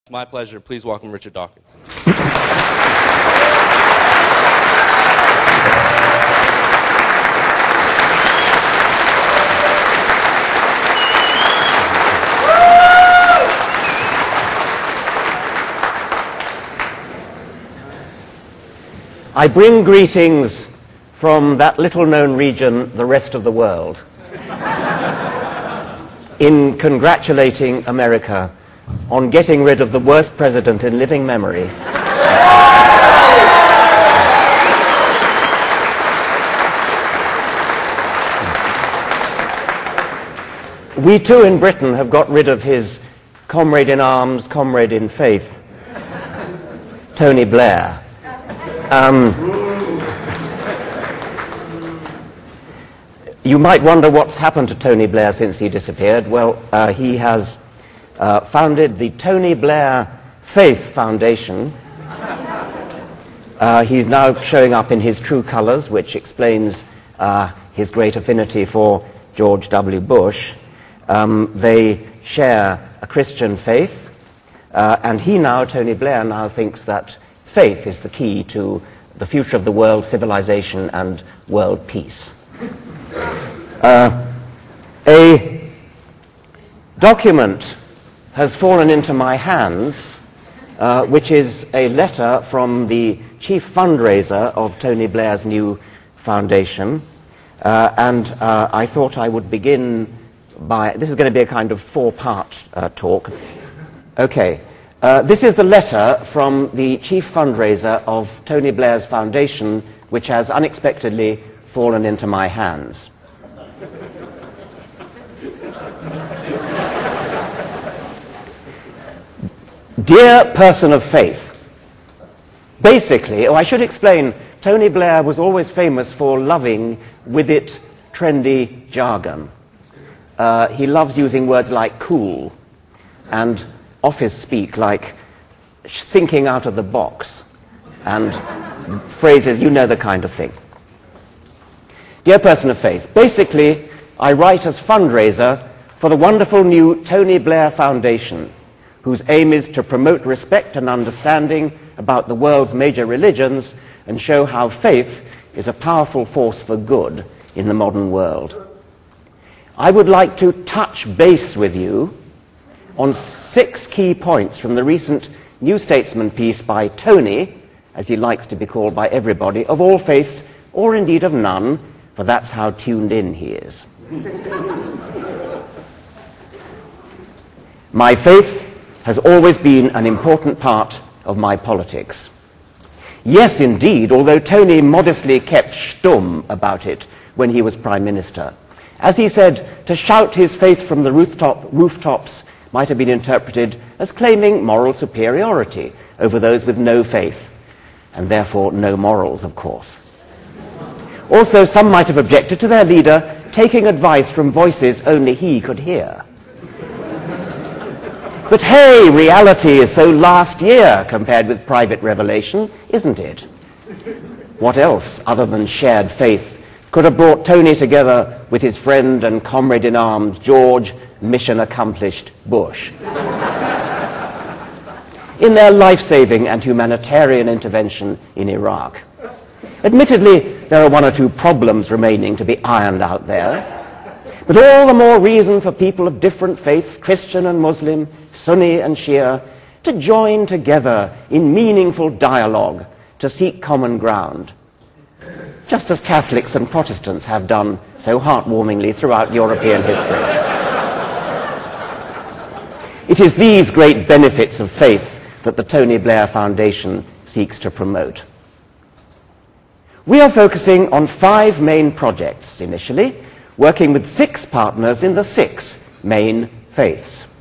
It's my pleasure. Please welcome Richard Dawkins. I bring greetings from that little-known region, the rest of the world, in congratulating America on getting rid of the worst president in living memory. We too in Britain have got rid of his comrade in arms, comrade in faith, Tony Blair. You might wonder what's happened to Tony Blair since he disappeared. Well, he has founded the Tony Blair Faith Foundation. He's now showing up in his true colors, which explains his great affinity for George W. Bush. They share a Christian faith, and he now, Tony Blair, now thinks that faith is the key to the future of the world, civilization, and world peace. A document has fallen into my hands, which is a letter from the chief fundraiser of Tony Blair's new foundation. And I thought I would begin by, this is going to be a kind of four-part talk. Okay. This is the letter from the chief fundraiser of Tony Blair's foundation, which has unexpectedly fallen into my hands. Dear person of faith, basically, I should explain, Tony Blair was always famous for loving with it trendy jargon. He loves using words like cool and office speak like thinking out of the box and phrases, you know the kind of thing. Dear person of faith, basically I write as fundraiser for the wonderful new Tony Blair Foundation, whose aim is to promote respect and understanding about the world's major religions and show how faith is a powerful force for good in the modern world. I would like to touch base with you on 6 key points from the recent New Statesman piece by Tony, as he likes to be called by everybody, of all faiths, or indeed of none, for that's how tuned in he is. My faith has always been an important part of my politics. Yes, indeed, although Tony modestly kept stum about it when he was Prime Minister. As he said, to shout his faith from the rooftops might have been interpreted as claiming moral superiority over those with no faith, and therefore no morals, of course. Also, some might have objected to their leader taking advice from voices only he could hear. But hey, reality is so last year compared with private revelation, isn't it? What else, other than shared faith, could have brought Tony together with his friend and comrade in arms, George Mission Accomplished Bush, in their life-saving and humanitarian intervention in Iraq? Admittedly, there are 1 or 2 problems remaining to be ironed out there, but all the more reason for people of different faiths, Christian and Muslim, Sunni and Shia, to join together in meaningful dialogue to seek common ground, just as Catholics and Protestants have done so heartwarmingly throughout European history. It is these great benefits of faith that the Tony Blair Foundation seeks to promote. We are focusing on 5 main projects initially, working with 6 partners in the 6 main faiths.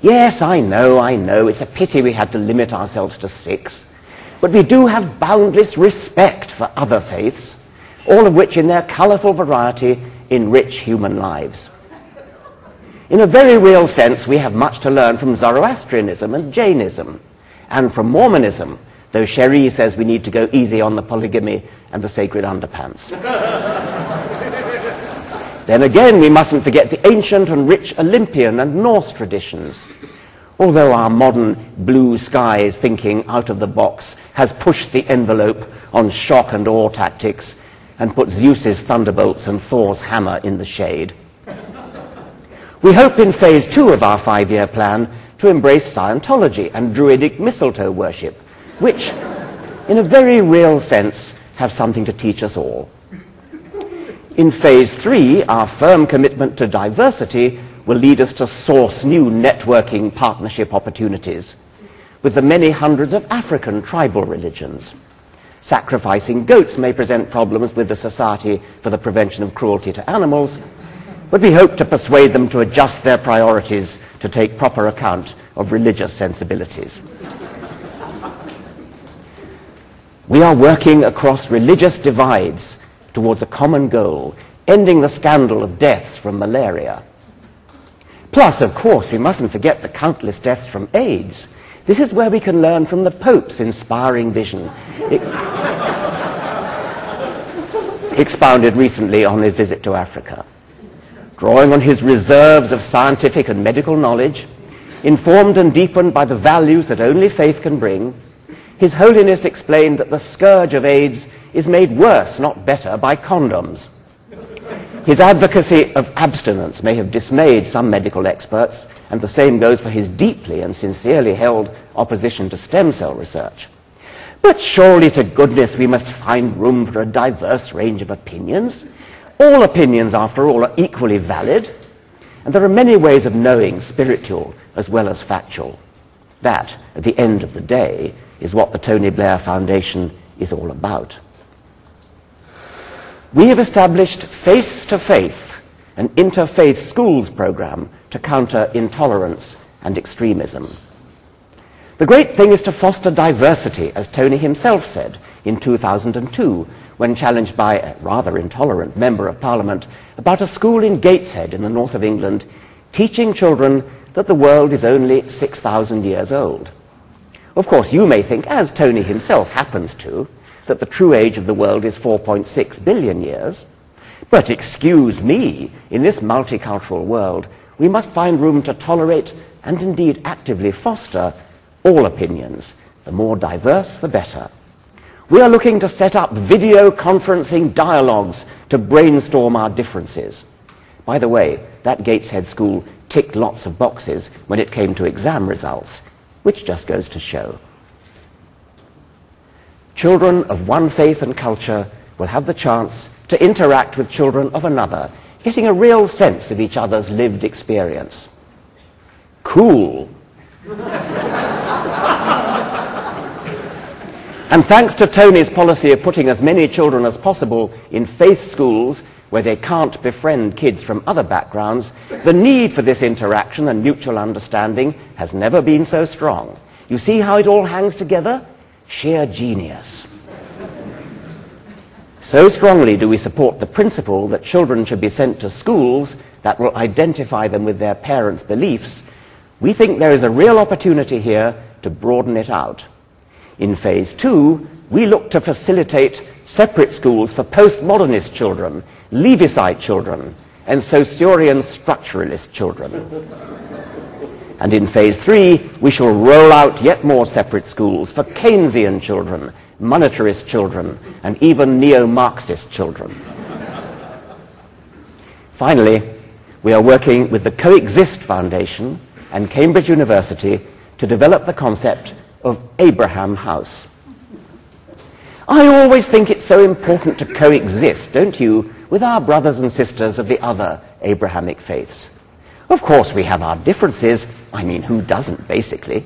Yes, I know, it's a pity we had to limit ourselves to 6, but we do have boundless respect for other faiths, all of which in their colourful variety enrich human lives. In a very real sense, we have much to learn from Zoroastrianism and Jainism, and from Mormonism, though Cherie says we need to go easy on the polygamy and the sacred underpants. Then again, we mustn't forget the ancient and rich Olympian and Norse traditions, Although our modern blue skies thinking out of the box has pushed the envelope on shock and awe tactics and put Zeus's thunderbolts and Thor's hammer in the shade. We hope in phase 2 of our 5-year plan to embrace Scientology and Druidic mistletoe worship, which, in a very real sense, have something to teach us all. In phase 3, our firm commitment to diversity will lead us to source new networking partnership opportunities with the many hundreds of African tribal religions. Sacrificing goats may present problems with the Society for the Prevention of Cruelty to Animals, but we hope to persuade them to adjust their priorities to take proper account of religious sensibilities. We are working across religious divides towards a common goal, ending the scandal of deaths from malaria. Plus, of course, we mustn't forget the countless deaths from AIDS. This is where we can learn from the Pope's inspiring vision, expounded recently on his visit to Africa. Drawing on his reserves of scientific and medical knowledge, informed and deepened by the values that only faith can bring, His Holiness explained that the scourge of AIDS is made worse, not better, by condoms. His advocacy of abstinence may have dismayed some medical experts, and the same goes for his deeply and sincerely held opposition to stem cell research. But surely to goodness we must find room for a diverse range of opinions. All opinions, after all, are equally valid, and there are many ways of knowing, spiritual as well as factual. That, at the end of the day, is what the Tony Blair Foundation is all about. We have established Face to Faith, an interfaith schools program to counter intolerance and extremism. The great thing is to foster diversity, as Tony himself said in 2002, when challenged by a rather intolerant member of Parliament about a school in Gateshead in the north of England, teaching children that the world is only 6,000 years old. Of course, you may think, as Tony himself happens to, that the true age of the world is 4.6 billion years. But excuse me, in this multicultural world, we must find room to tolerate and indeed actively foster all opinions. The more diverse, the better. We are looking to set up video conferencing dialogues to brainstorm our differences. By the way, that Gateshead school ticked lots of boxes when it came to exam results, which just goes to show. Children of one faith and culture will have the chance to interact with children of another, getting a real sense of each other's lived experience. Cool. And thanks to Tony's policy of putting as many children as possible in faith schools where they can't befriend kids from other backgrounds, the need for this interaction and mutual understanding has never been so strong. You see how it all hangs together? Sheer genius. So strongly do we support the principle that children should be sent to schools that will identify them with their parents' beliefs, we think there is a real opportunity here to broaden it out. In phase 2, we look to facilitate separate schools for postmodernist children, Leavisite children, and Saussurian structuralist children. And in phase 3, we shall roll out yet more separate schools for Keynesian children, monetarist children, and even neo-Marxist children. Finally, we are working with the Coexist Foundation and Cambridge University to develop the concept of Abraham House. I always think it's so important to coexist, don't you, with our brothers and sisters of the other Abrahamic faiths. Of course, we have our differences. I mean, who doesn't, basically?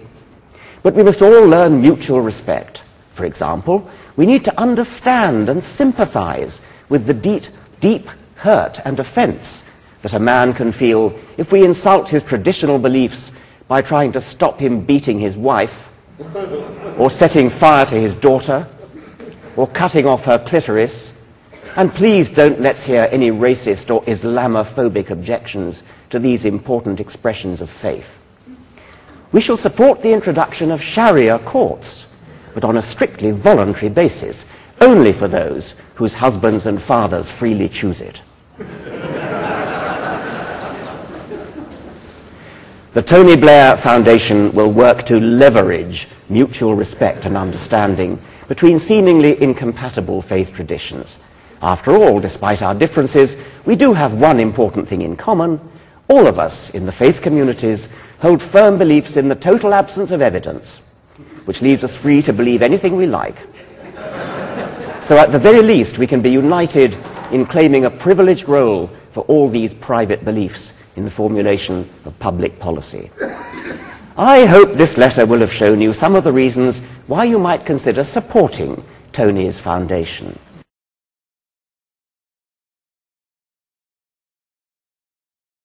But we must all learn mutual respect. For example, we need to understand and sympathize with the deep hurt and offense that a man can feel if we insult his traditional beliefs by trying to stop him beating his wife, or setting fire to his daughter, or cutting off her clitoris. And please don't let's hear any racist or Islamophobic objections to these important expressions of faith. We shall support the introduction of Sharia courts, but on a strictly voluntary basis, only for those whose husbands and fathers freely choose it. The Tony Blair Foundation will work to leverage mutual respect and understanding between seemingly incompatible faith traditions. After all, despite our differences, we do have one important thing in common. All of us in the faith communities hold firm beliefs in the total absence of evidence, which leaves us free to believe anything we like. So at the very least, we can be united in claiming a privileged role for all these private beliefs in the formulation of public policy. I hope this letter will have shown you some of the reasons why you might consider supporting Tony's foundation.